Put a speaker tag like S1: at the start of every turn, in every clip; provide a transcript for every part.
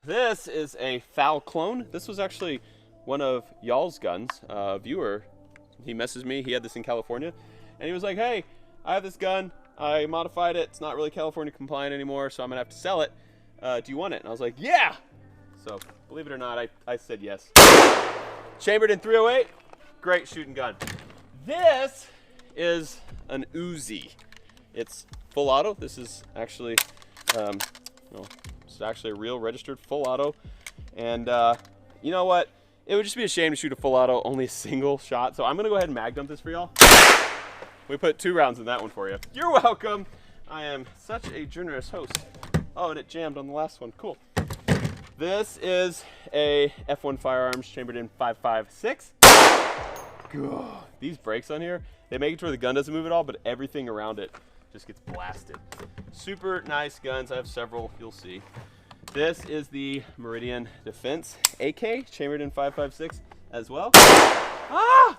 S1: This is a FAL clone. This was actually one of y'all's guns. A viewer, he messaged me. He had this in California, and he was like, "Hey, I have this gun. I modified it. It's not really California compliant anymore, so I'm gonna have to sell it. Do you want it?" And I was like, "Yeah." So believe it or not, I said yes. Chambered in .308, great shooting gun. This is an Uzi. It's full auto. This is actually, it's actually a real registered full auto. And you know what? It would just be a shame to shoot a full auto, only a single shot. So I'm gonna go ahead and mag dump this for y'all. We put 2 rounds in that one for you. You're welcome. I am such a generous host. Oh, and it jammed on the last one. Cool. This is a F1 Firearms chambered in .556. God, these brakes on here, they make it to where the gun doesn't move at all, but everything around it just gets blasted. Super nice guns. I have several, you'll see. This is the Meridian Defense AK, chambered in .556 as well.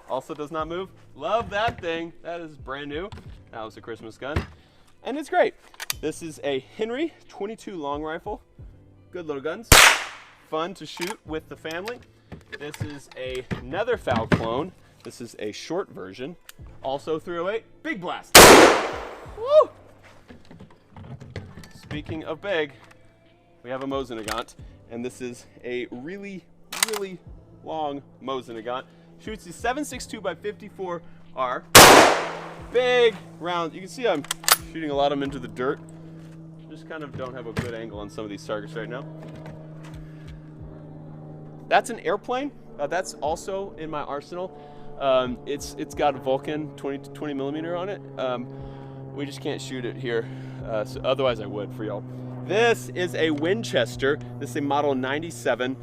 S1: Also does not move. Love that thing. That is brand new. That was a Christmas gun. And it's great. This is a Henry 22 long rifle. Good little guns. Fun to shoot with the family. This is another FAL clone. This is a short version. Also .308. Big blast. Woo! Speaking of big, we have a Mosin-Nagant, and this is a really, really long Mosin-Nagant. Shoots the 7.62 by 54R. Big round. You can see I'm shooting a lot of them into the dirt. Just kind of don't have a good angle on some of these targets right now. That's an airplane. That's also in my arsenal. It's got a Vulcan 20 millimeter on it. We just can't shoot it here. So otherwise I would for y'all. This is a Winchester. This is a model 97.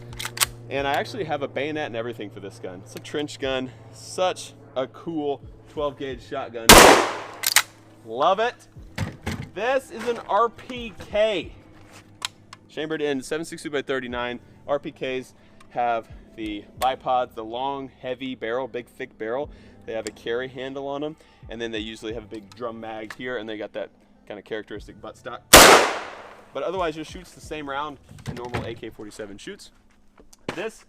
S1: And I actually have a bayonet and everything for this gun. It's a trench gun. Such a cool 12 gauge shotgun. Love it. This is an RPK. Chambered in 7.62 by 39. RPKs have the bipods, the long, heavy barrel, big, thick barrel. They have a carry handle on them. And then they usually have a big drum mag here, and they got that kind of characteristic buttstock. But otherwise, just shoots the same round a normal AK-47 shoots. This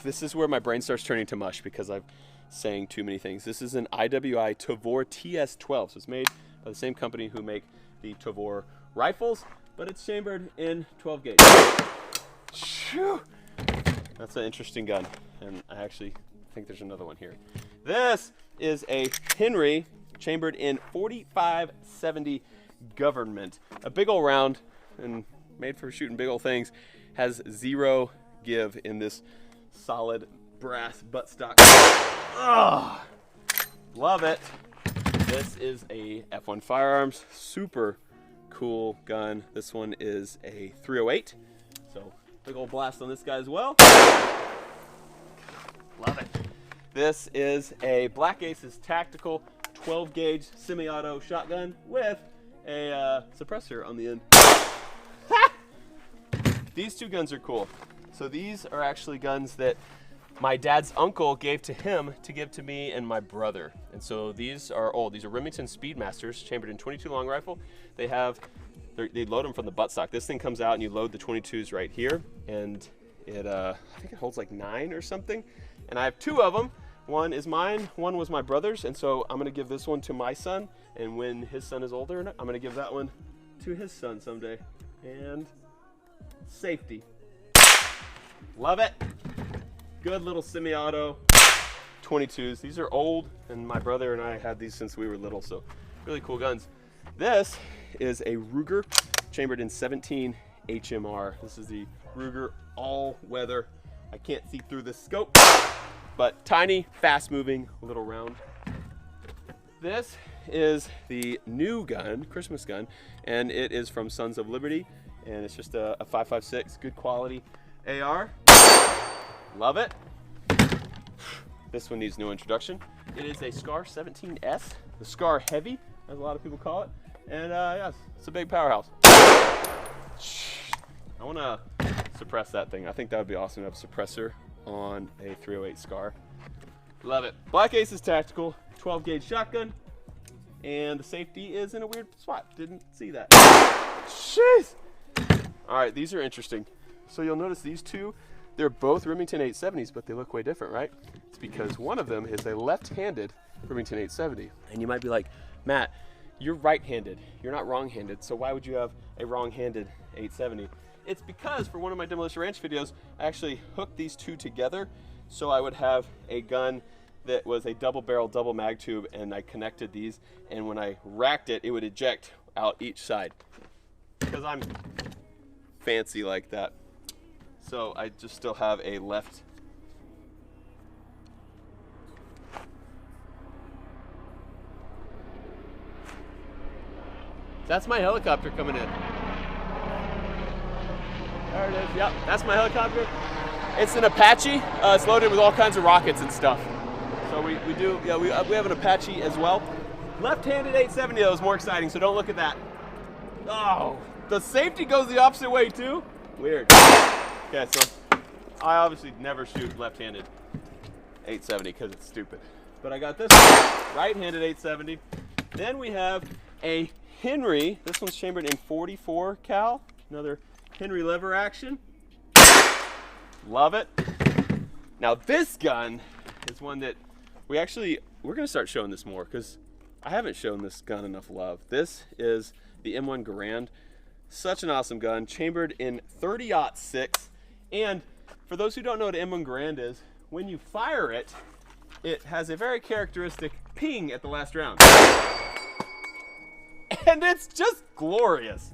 S1: is where my brain starts turning to mush because I'm saying too many things. This is an IWI Tavor TS12. So it's made by the same company who make the Tavor rifles, but it's chambered in 12 gauge. That's an interesting gun, and I actually think there's another one here. This is a Henry chambered in 4570 Government. A big old round and made for shooting big old things. Has 0 give in this solid brass buttstock. Love it. This is a F1 Firearms. Super cool gun. This one is a .308. So big old blast on this guy as well. Love it. This is a Black Aces Tactical 12 gauge semi-auto shotgun with a suppressor on the end. These 2 guns are cool. So these are actually guns that my dad's uncle gave to him to give to me and my brother. And so these are old. These are Remington Speedmasters, chambered in .22 long rifle. They load them from the buttstock. This thing comes out and you load the 22s right here, and it I think it holds like 9 or something. And I have 2 of them. One is mine, one was my brother's, and so I'm gonna give this one to my son, and when his son is older, I'm gonna give that one to his son someday. And safety. Love it. Good little semi-auto 22s. These are old, and my brother and I had these since we were little, so really cool guns. This is a Ruger chambered in 17 HMR. This is the Ruger all-weather. I can't see through the scope, but tiny, fast-moving little round. This is the new gun, Christmas gun, and it is from Sons of Liberty, and it's just a 5.56, good quality AR. Love it. This one needs no introduction. It is a SCAR 17S, the SCAR Heavy, as a lot of people call it, and yes, it's a big powerhouse. I want to suppress that thing. I think that would be awesome to have a suppressor on a .308 SCAR. Love it. Black Aces Tactical, 12 gauge shotgun, and the safety is in a weird spot. Didn't see that. Jeez. All right, these are interesting. So you'll notice these two, they're both Remington 870s, but they look way different, right? It's because one of them is a left-handed Remington 870. And you might be like, Matt, you're right-handed. You're not wrong-handed, so why would you have a wrong-handed 870? It's because for one of my Demolition Ranch videos, I actually hooked these two together so I would have a gun that was a double barrel, double mag tube, and I connected these, and when I racked it, it would eject out each side. Because I'm fancy like that. So I just still have a left. That's my helicopter coming in. There it is. Yep, that's my helicopter. It's an Apache. It's loaded with all kinds of rockets and stuff. So we have an Apache as well. Left-handed 870 though is more exciting, so don't look at that. Oh, the safety goes the opposite way too. Weird. Okay, so I obviously never shoot left-handed 870 because it's stupid. But I got this right-handed 870. Then we have a Henry. This one's chambered in 44 cal. Another Henry lever action. Love it. Now this gun is one that we're gonna start showing this more because I haven't shown this gun enough love. This is the M1 Garand. Such an awesome gun, chambered in 30-06. And for those who don't know what an M1 Garand is, when you fire it, it has a very characteristic ping at the last round. And it's just glorious.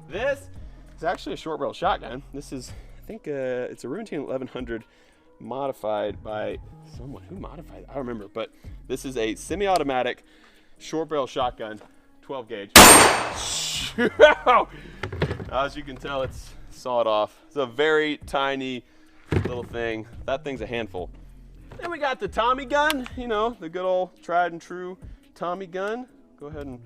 S1: This is actually a short barrel shotgun. This is, I think it's a Remington 1100 modified by someone. Who modified it? I don't remember, but this is a semi-automatic short barrel shotgun, 12 gauge. As you can tell, it's sawed off. It's a very tiny little thing. That thing's a handful. Then we got the Tommy gun, you know, the good old tried and true Tommy gun. Go ahead and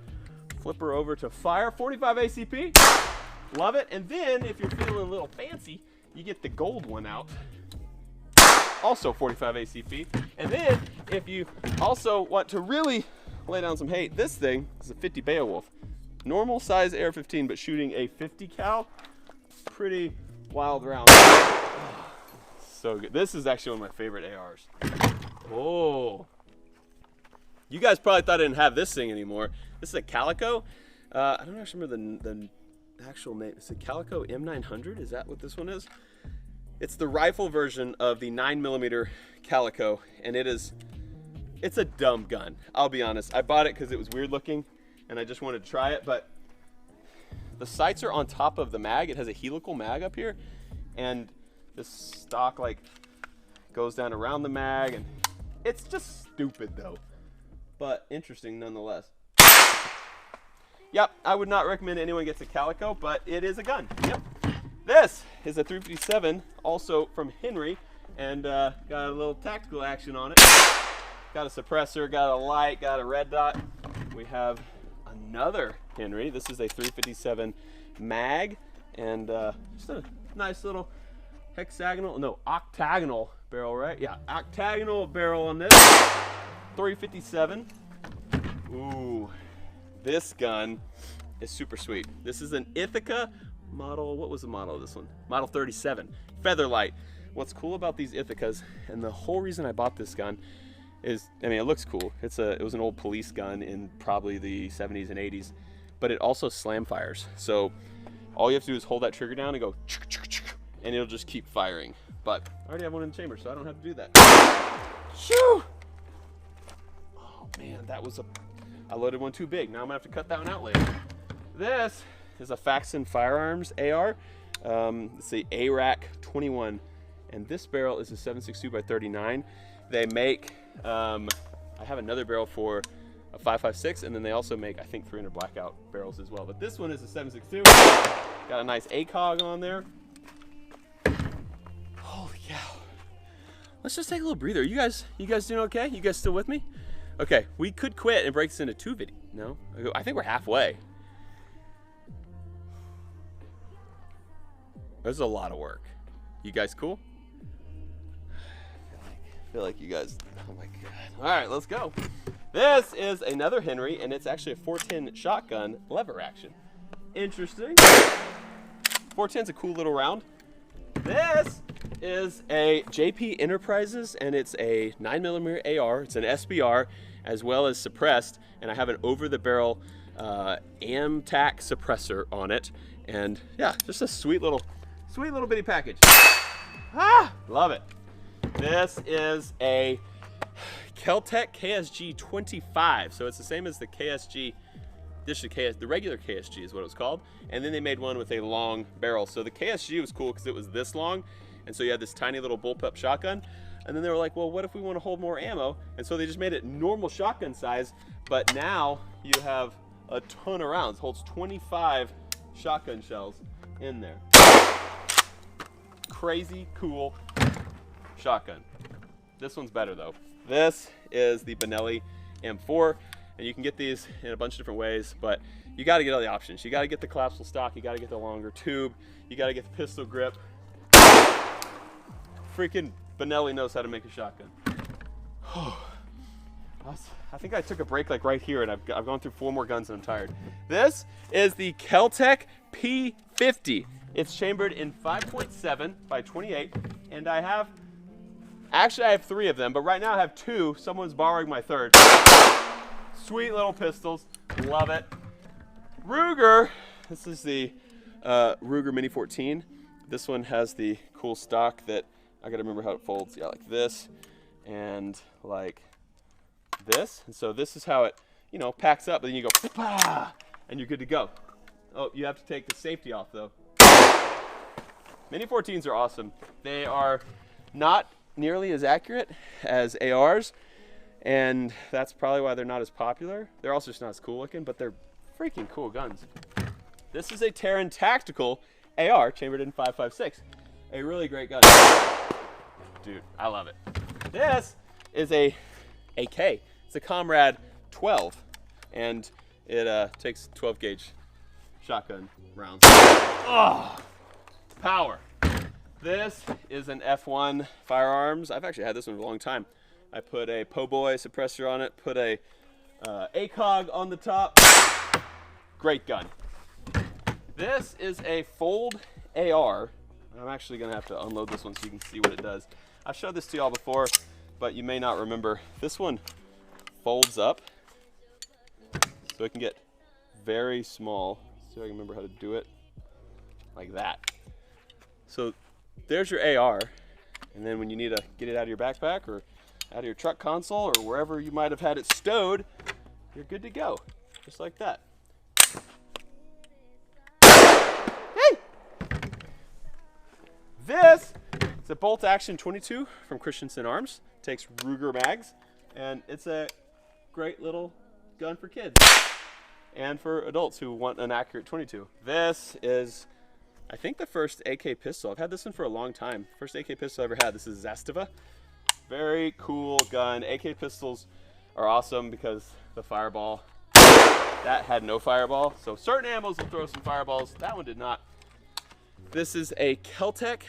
S1: flip her over to fire. 45 ACP. Love it. And then if you're feeling a little fancy, you get the gold one out. Also 45 ACP. And then if you also want to really lay down some hate, this thing is a 50 Beowulf. Normal size AR-15, but shooting a 50 cal. Pretty wild round. So good. This is actually one of my favorite ARs. Oh. You guys probably thought I didn't have this thing anymore. This is a Calico. I don't actually remember the actual name. It's a Calico M900. Is that what this one is? It's the rifle version of the 9mm Calico, and it's a dumb gun. I'll be honest. I bought it because it was weird looking, and I just wanted to try it, but the sights are on top of the mag. It has a helical mag up here, and the stock like goes down around the mag, and it's just stupid though, but interesting nonetheless. Yep, I would not recommend anyone gets a Calico, but it is a gun. Yep. This is a 357, also from Henry, and got a little tactical action on it. Got a suppressor, got a light, got a red dot. We have another Henry. This is a 357 mag, and just a nice little octagonal barrel, right? Yeah, octagonal barrel on this. 357. Ooh, this gun is super sweet. This is an Ithaca model. What was the model of this one? Model 37, Featherlight. What's cool about these Ithacas, and the whole reason I bought this gun is, I mean, it looks cool. It was an old police gun in probably the 70s and 80s, but it also slam fires. So all you have to do is hold that trigger down and go, and it'll just keep firing. But I already have one in the chamber, so I don't have to do that. Shoo! Oh man, I loaded one too big. Now I'm gonna have to cut that one out later. This is a Faxon Firearms AR. It's the ARAC 21, and this barrel is a 7.62x39. They make, I have another barrel for a 5.56, and then they also make, I think, 300 blackout barrels as well. But this one is a 7.62. Got a nice ACOG on there. Holy cow! Let's just take a little breather. You guys doing okay? You guys still with me? Okay, we could quit and break this into 2 videos. No, I think we're halfway. This is a lot of work. You guys cool? I feel like you guys, oh my God. All right, let's go. This is another Henry, and it's actually a 410 shotgun lever action. Interesting. 410's a cool little round. This is a JP Enterprises, and it's a 9mm AR. It's an SBR as well as suppressed, and I have an over-the-barrel AMTAC suppressor on it. And yeah, just a sweet little bitty package. Love it. This is a Keltec KSG 25, so it's the same as the KSG. The regular KSG is what it was called, and then they made one with a long barrel. So the KSG was cool because it was this long, and so you had this tiny little bullpup shotgun. And then they were like, well, what if we want to hold more ammo? And so they just made it normal shotgun size, but now you have a ton of rounds. It holds 25 shotgun shells in there. Crazy cool shotgun. This one's better though. This is the Benelli M4. And you can get these in a bunch of different ways, but you got to get all the options. You got to get the collapsible stock, you got to get the longer tube, you got to get the pistol grip. Freaking Benelli knows how to make a shotgun. I think I took a break like right here, and I've gone through 4 more guns and I'm tired. This is the Keltec P50. It's chambered in 5.7 by 28, and I have 3 of them, but right now I have 2. Someone's borrowing my 3rd. Sweet little pistols, love it. Ruger, this is the Ruger Mini 14. This one has the cool stock that, I gotta remember how it folds. Yeah, like this and like this. And so this is how it, you know, packs up, but then you go, bah, and you're good to go. Oh, you have to take the safety off though. Mini 14s are awesome. They are not nearly as accurate as ARs, and that's probably why they're not as popular. They're also just not as cool looking, but they're freaking cool guns. This is a Taran Tactical AR chambered in 5.56. A really great gun. Dude, I love it. This is a AK. It's a Comrade 12, and it takes 12 gauge shotgun rounds. Oh, power. This is an F1 Firearms. I've actually had this one for a long time. I put a Po' Boy suppressor on it, put a ACOG on the top. Great gun. This is a Fold AR. I'm actually gonna have to unload this one so you can see what it does. I've showed this to y'all before, but you may not remember. This one folds up, so it can get very small. See if I can remember how to do it. Like that. So there's your AR, and then when you need to get it out of your backpack or out of your truck console or wherever you might have had it stowed, you're good to go, just like that. Hey! This is a bolt action 22 from Christensen Arms. It takes Ruger mags, and it's a great little gun for kids and for adults who want an accurate 22. This is, I think, the first AK pistol. I've had this one for a long time. First AK pistol I ever had. This is Zastava. Very cool gun. AK pistols are awesome because the fireball, that had no fireball. So certain ammos will throw some fireballs. That one did not. This is a Keltec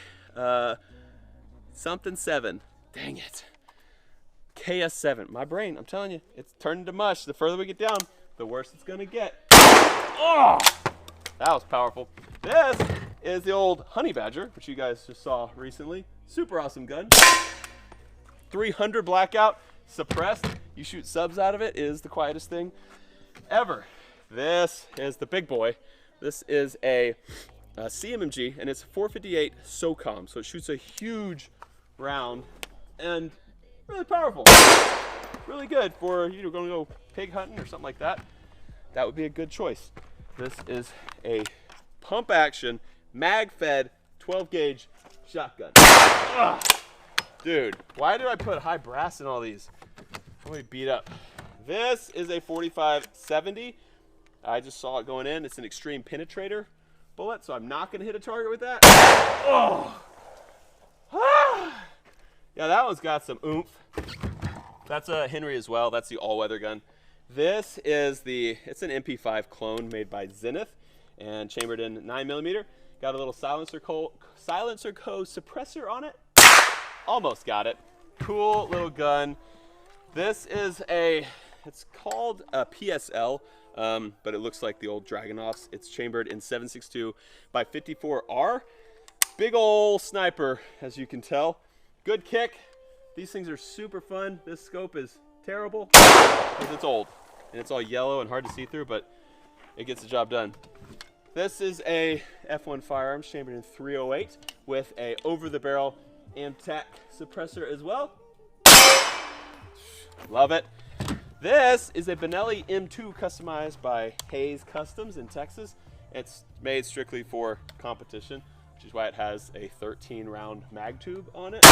S1: something 7. Dang it. KS7. My brain, I'm telling you, it's turning to mush. The further we get down, the worse it's gonna get. Oh, that was powerful. This is the old Honey Badger, which you guys just saw recently. Super awesome gun. 300 blackout, suppressed. You shoot subs out of it. It is the quietest thing ever. This is the big boy. This is a CMMG, and it's 458 SOCOM, so it shoots a huge round and really powerful. Really good for you going to go pig hunting or something like that. That would be a good choice. This is a pump action, mag fed, 12 gauge shotgun. Ugh. Dude, why do I put high brass in all these? Let me beat up. This is a 45-70. I just saw it going in. It's an extreme penetrator bullet, so I'm not going to hit a target with that. Oh. Ah. Yeah, that one's got some oomph. That's a Henry as well. That's the all-weather gun. This is it's an MP5 clone made by Zenith and chambered in 9mm. Got a little silencer co suppressor on it. Almost got it. Cool little gun. This is it's called a PSL, but it looks like the old Dragunovs. It's chambered in 7.62 by 54R. Big ol' sniper, as you can tell. Good kick. These things are super fun. This scope is terrible because it's old and it's all yellow and hard to see through, but it gets the job done. This is a F1 Firearms chambered in 308 with a over-the-barrel Amtac suppressor as well. Love it. This is a Benelli M2 customized by Hayes Customs in Texas. It's made strictly for competition, which is why it has a 13-round mag tube on it.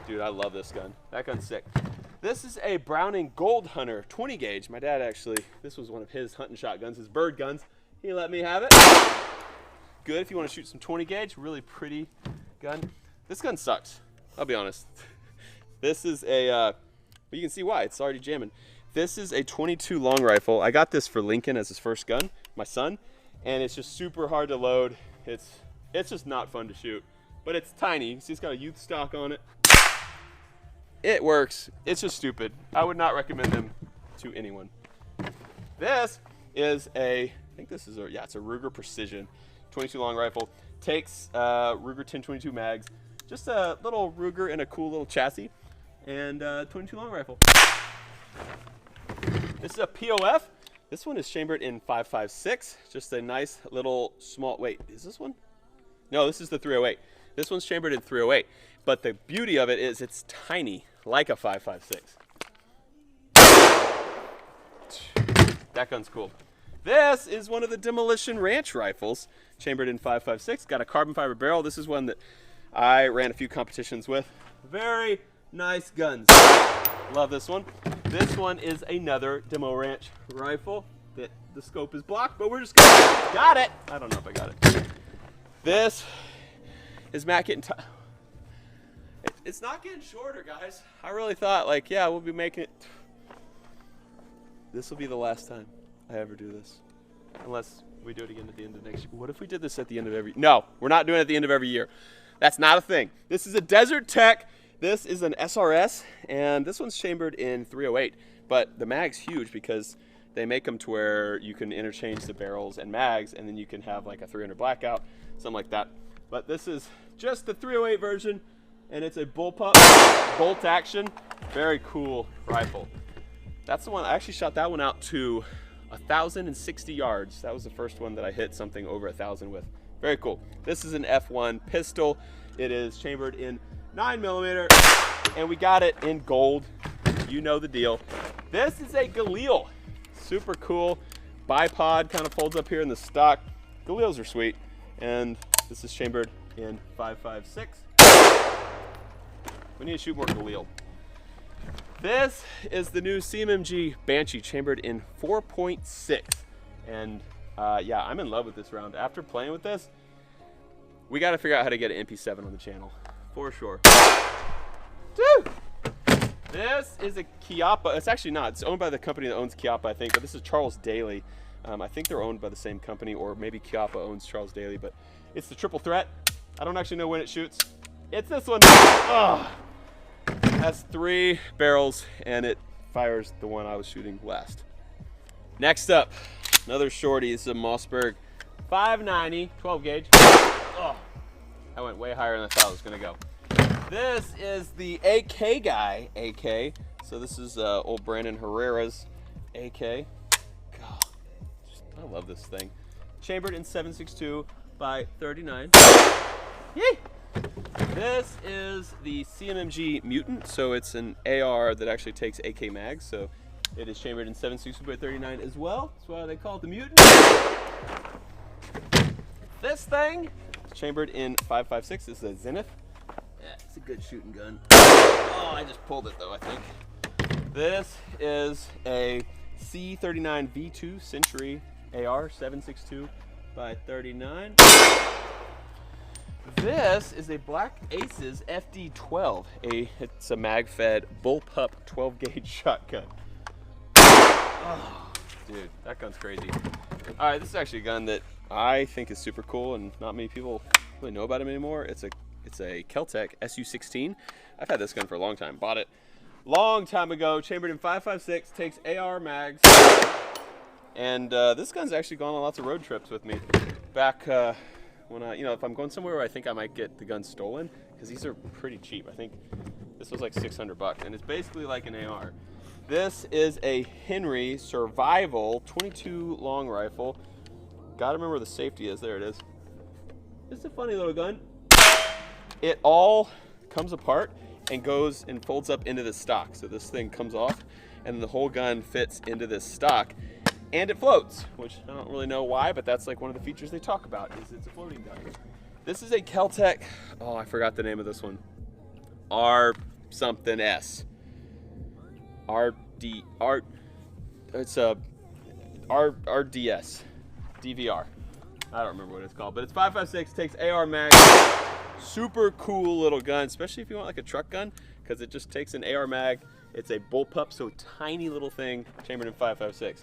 S1: Dude, I love this gun. That gun's sick. This is a Browning Gold Hunter 20 gauge. My dad actually, this was one of his hunting shotguns, his bird guns. He let me have it. Good if you want to shoot some 20 gauge, really pretty gun. This gun sucks, I'll be honest. This is a, but you can see why, it's already jamming. This is a 22 long rifle. I got this for Lincoln as his first gun, my son, and it's just super hard to load. It's just not fun to shoot, but it's tiny. You can see it's got a youth stock on it. It works. It's just stupid. I would not recommend them to anyone. This is a, I think this is a, yeah, it's a Ruger Precision 22 long rifle. Takes Ruger 1022 mags, just a little Ruger in a cool little chassis, and 22 long rifle. This is a POF. This one is chambered in 5.56. Just a nice little small, wait, is this one? No, this is the 308. This one's chambered in 308. But the beauty of it is it's tiny, like a 5.56. That gun's cool. This is one of the Demolition Ranch rifles, chambered in 5.56. Got a carbon fiber barrel. This is one that I ran a few competitions with. Very nice guns. Love this one. This one is another Demo Ranch rifle that the scope is blocked, but we're just gonna, got it. I don't know if I got it. This is Matt getting it's not getting shorter, guys. I really thought, like, yeah, we'll be making it. This will be the last time I ever do this, unless we do it again at the end of next year. What if we did this at the end of every? No, we're not doing it at the end of every year. That's not a thing. This is a Desert Tech. This is an SRS, and this one's chambered in 308. But the mag's huge because they make them to where you can interchange the barrels and mags, and then you can have like a 300 blackout, something like that. But this is just the 308 version, and it's a bullpup, bolt action, very cool rifle. That's the one, I actually shot that one out to 1,060 yards. That was the first one that I hit something over 1,000 with. Very cool. This is an F1 pistol. It is chambered in 9mm, and we got it in gold. You know the deal. This is a Galil. Super cool. Bipod kind of folds up here in the stock. Galils are sweet. And this is chambered in 5.56. We need to shoot more Galil. This is the new CMMG Banshee, chambered in 4.6. And yeah, I'm in love with this round. After playing with this, we got to figure out how to get an MP7 on the channel, for sure. Dude! This is a Chiappa. It's actually not. It's owned by the company that owns Chiappa, I think, but this is Charles Daly. I think they're owned by the same company, or maybe Chiappa owns Charles Daly, but it's the Triple Threat. I don't actually know when it shoots. It's this one. Oh. It has 3 barrels, and it fires the one I was shooting last. Next up, another shorty. This is a Mossberg 590 12 gauge. Oh, I went way higher than I thought it was gonna go. This is the AK guy, AK. So this is old Brandon Herrera's AK. God, I love this thing. Chambered in 7.62 by 39. Yay! This is the CMMG Mutant, so it's an AR that actually takes AK mags, so it is chambered in 7.62 by 39 as well. That's why they call it the Mutant. This thing is chambered in 5.56. This is a Zenith. Yeah, it's a good shooting gun. Oh, I just pulled it though, I think. This is a C39 V2 Century AR 7.62 by 39. This is a Black Aces FD12. It's a mag-fed bullpup 12 gauge shotgun. Oh, dude, that gun's crazy. All right, this is actually a gun that I think is super cool, and not many people really know about him anymore. It's a Keltec SU16. I've had this gun for a long time. Bought it long time ago. Chambered in 5.56. Takes AR mags. And this gun's actually gone on lots of road trips with me. Back when if I'm going somewhere where I think I might get the gun stolen, because these are pretty cheap. I think this was like $600, and it's basically like an AR. This is a Henry Survival 22 long rifle. Gotta remember where the safety is. There it is. It's a funny little gun. It all comes apart and goes and folds up into the stock. So this thing comes off, and the whole gun fits into this stock. And it floats, which I don't really know why, but that's like one of the features they talk about, is it's a floating gun. This is a Kel-Tec, oh, I forgot the name of this one. R something S. It's a RDS, DVR. I don't remember what it's called, but it's 5.56, takes AR mag. Super cool little gun, especially if you want like a truck gun, because it just takes an AR mag. It's a bullpup, so tiny little thing, chambered in 5.56.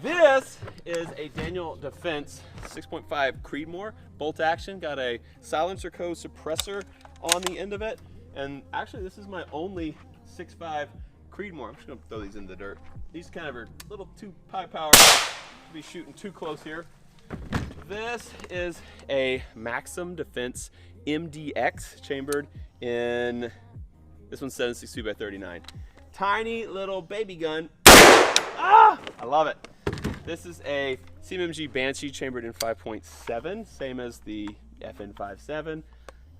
S1: This is a Daniel Defense 6.5 Creedmoor bolt action. Got a silencer co suppressor on the end of it. And actually this is my only 6.5 Creedmoor. I'm just gonna throw these in the dirt. These kind of are a little too high power to be shooting too close here. This is a Maxim Defense MDX chambered in, this one's 7.62 by 39. Tiny little baby gun. Ah! I love it. This is a CMMG Banshee chambered in 5.7, same as the FN57.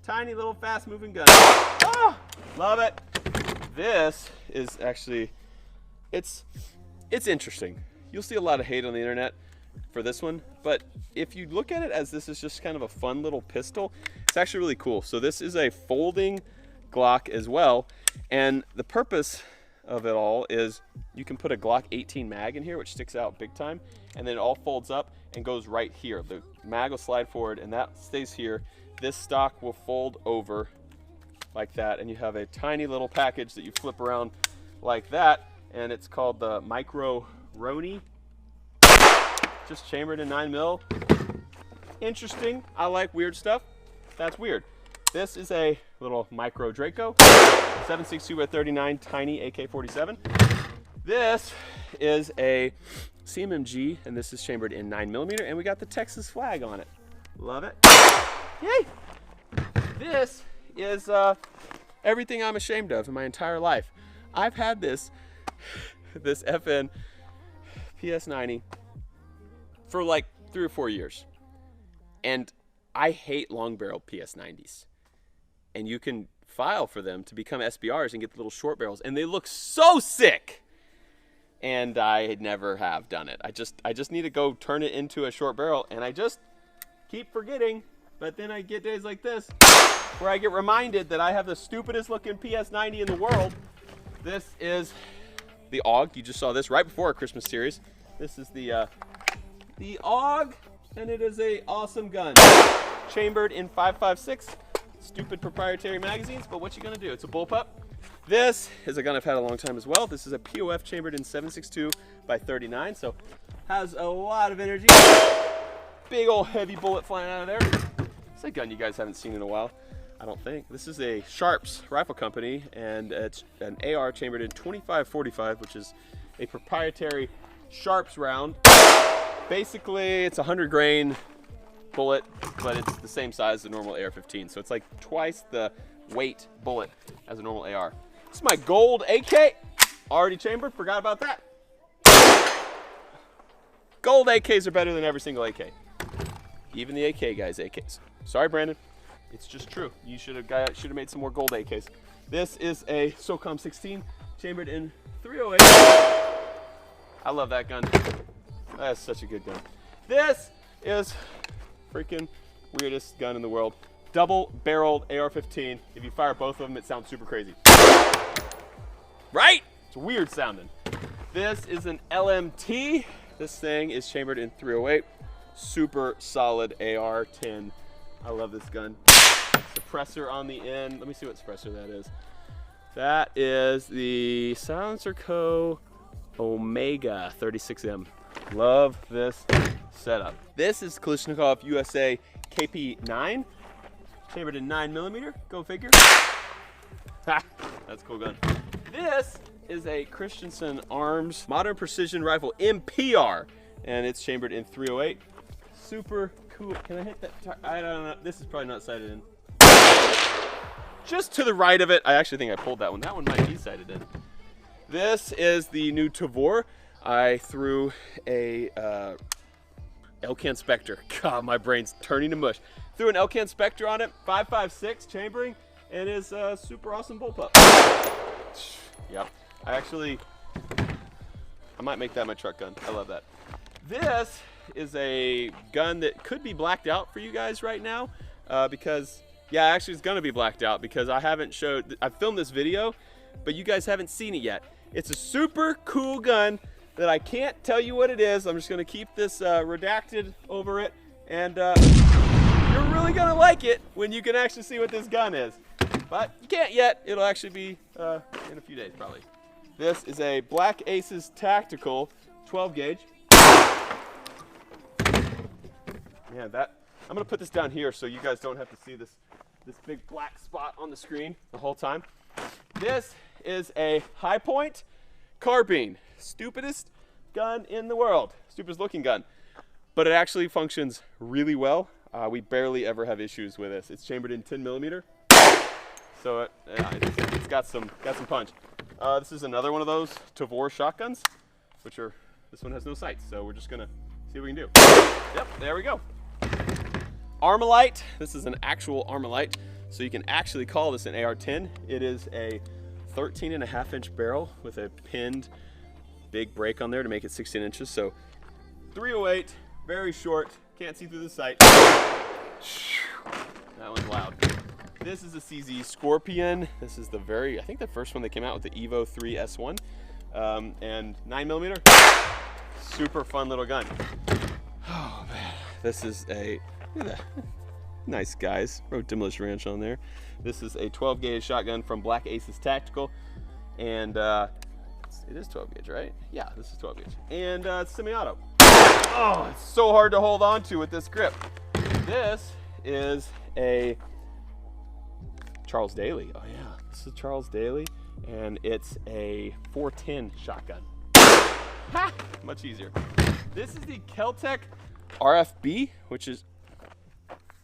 S1: Tiny little fast moving gun. Ah! Love it. This is actually, it's interesting. You'll see a lot of hate on the internet for this one, but if you look at it as this is just kind of a fun little pistol, it's actually really cool. So this is a folding Glock as well, and the purpose of it all is you can put a Glock 18 mag in here, which sticks out big time, and then it all folds up and goes right here. The mag will slide forward and that stays here. This stock will fold over like that, and you have a tiny little package that you flip around like that, and it's called the Micro Roni, just chambered in 9mm. Interesting. I like weird stuff. That's weird. This is a little Micro Draco 7.62 by 39 tiny AK-47. This is a CMMG, and this is chambered in 9mm, and we got the Texas flag on it. Love it. Yay! This is everything I'm ashamed of in my entire life. I've had this FN PS90 for like 3 or 4 years, and I hate long barrel PS90s. And you can file for them to become SBRs and get the little short barrels, and they look so sick. And I never have done it. I just need to go turn it into a short barrel, and I just keep forgetting. But then I get days like this where I get reminded that I have the stupidest looking PS90 in the world. This is the AUG. You just saw this right before our Christmas series. This is the AUG, and it is a awesome gun, chambered in 5.56. Stupid proprietary magazines, but what you gonna do? It's a bullpup. This is a gun I've had a long time as well. This is a POF chambered in 7.62 by 39, so has a lot of energy. Big old heavy bullet flying out of there. It's a gun you guys haven't seen in a while, I don't think. This is a Sharps Rifle Company, and it's an AR chambered in 25-45, which is a proprietary Sharps round. Basically, it's a 100 grain bullet, but it's the same size as the normal AR-15, so it's like twice the weight bullet as a normal AR. This is my gold AK, already chambered, forgot about that. Gold AKs are better than every single AK. Even the AK guys' AKs. Sorry, Brandon, it's just true. You should have made some more gold AKs. This is a SOCOM 16, chambered in 308. I love that gun. That's such a good gun. This is freaking weirdest gun in the world. Double-barreled AR-15. If you fire both of them, it sounds super crazy. Right? It's weird sounding. This is an LMT. This thing is chambered in 308. Super solid AR-10. I love this gun. Suppressor on the end. Let me see what suppressor that is. That is the Silencer Co. Omega 36M. Love this setup. This is Kalashnikov USA KP9, chambered in 9mm. Go figure. Ha, that's a cool gun. This is a Christensen Arms Modern Precision Rifle MPR, and it's chambered in 308. Super cool. Can I hit that? I don't know. This is probably not sighted in. Just to the right of it. I actually think I pulled that one. That one might be sighted in. This is the new Tavor. I threw a Elcan Spectre. God, my brain's turning to mush. Threw an Elcan Spectre on it, 5.56 chambering, and is a super awesome bullpup. Yep. I might make that my truck gun. I love that. This is a gun that could be blacked out for you guys right now because, yeah, actually it's gonna be blacked out because I filmed this video, but you guys haven't seen it yet. It's a super cool gun that I can't tell you what it is. I'm just gonna keep this redacted over it, and you're really gonna like it when you can actually see what this gun is. But you can't yet. It'll actually be in a few days probably. This is a Black Aces Tactical 12 gauge. Yeah, I'm gonna put this down here so you guys don't have to see this big black spot on the screen the whole time. This is a High Point carbine. Stupidest gun in the world. Stupidest looking gun. But it actually functions really well. We barely ever have issues with this. It's chambered in 10mm. So it's got some punch. This is another one of those Tavor shotguns, this one has no sights, so we're just gonna see what we can do. Yep, there we go. Armalite. This is an actual Armalite, so you can actually call this an AR-10. It is a 13.5-inch barrel with a pinned big break on there to make it 16 inches. So 308, very short, can't see through the sight. That one's loud. This is a CZ Scorpion. This is I think the first one that came out with the Evo 3 S1, and 9mm. Super fun little gun. Oh man, this is look at that. Nice guys, wrote Demolition Ranch on there. This is a 12 gauge shotgun from Black Aces Tactical, and it is 12 gauge, right? Yeah, this is 12 gauge, and it's semi-auto. Oh, it's so hard to hold on to with this grip. This is a Charles Daly. Oh yeah, this is Charles Daly, and it's a 410 shotgun. Ha! Much easier. This is the Keltec RFB, which is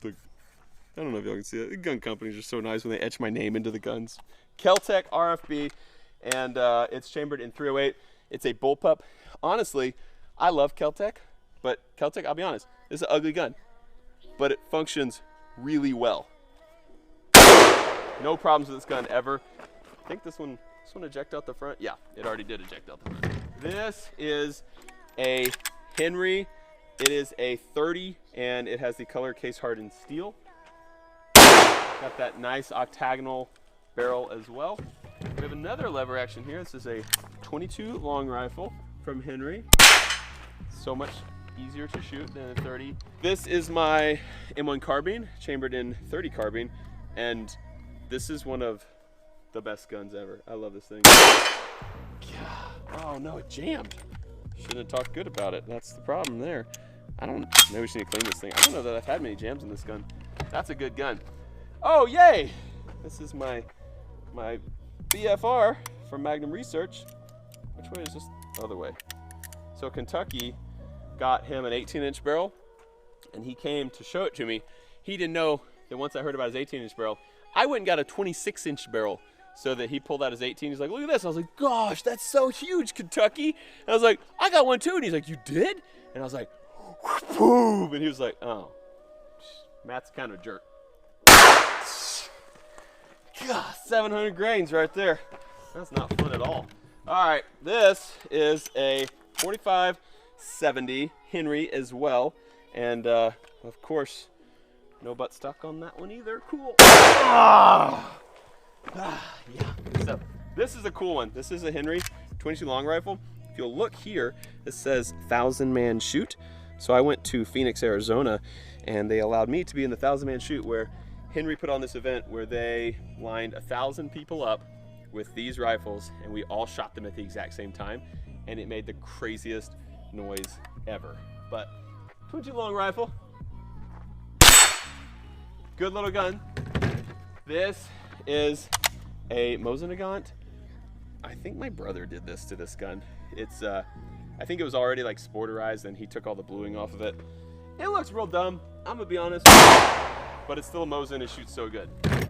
S1: I don't know if y'all can see it. The gun companies are so nice when they etch my name into the guns. Keltec RFB, and it's chambered in 308. It's a bullpup. Honestly, I love Keltec, but Keltec, I'll be honest, it's an ugly gun, but it functions really well. No problems with this gun ever. I think this one eject out the front. Yeah, it already did eject out the front. This is a Henry. It is a 30, and it has the color case hardened steel. Got that nice octagonal barrel as well. We have another lever action here. This is a 22 long rifle from Henry. So much easier to shoot than a 30. This is my M1 carbine, chambered in 30 carbine, and this is one of the best guns ever. I love this thing. Oh no, it jammed. Shouldn't have talked good about it. That's the problem there. Maybe we should need to clean this thing. I don't know that I've had many jams in this gun. That's a good gun. Oh, yay! This is my BFR from Magnum Research. Which way is this? Other way. So Kentucky got him an 18-inch barrel, and he came to show it to me. He didn't know that once I heard about his 18-inch barrel, I went and got a 26-inch barrel so that he pulled out his 18. He's like, look at this. I was like, gosh, that's so huge, Kentucky. And I was like, I got one too. And he's like, you did? And I was like, boom. And he was like, oh, Matt's kind of a jerk. God, 700 grains right there. That's not fun at all. All right, this is a 45-70 Henry as well. And of course, no butt stuck on that one either. Cool. Yeah. So this is a cool one. This is a Henry 22 long rifle. If you'll look here, it says 1,000-man shoot. So I went to Phoenix, Arizona, and they allowed me to be in the 1,000-man shoot where Henry put on this event where they lined 1,000 people up with these rifles, and we all shot them at the exact same time, and it made the craziest noise ever. But 22 long rifle, good little gun. This is a Mosin Nagant. I think my brother did this to this gun. It's I think it was already like sporterized and he took all the bluing off of it. It looks real dumb, I'm gonna be honest, but it's still a Mosin. It shoots so good.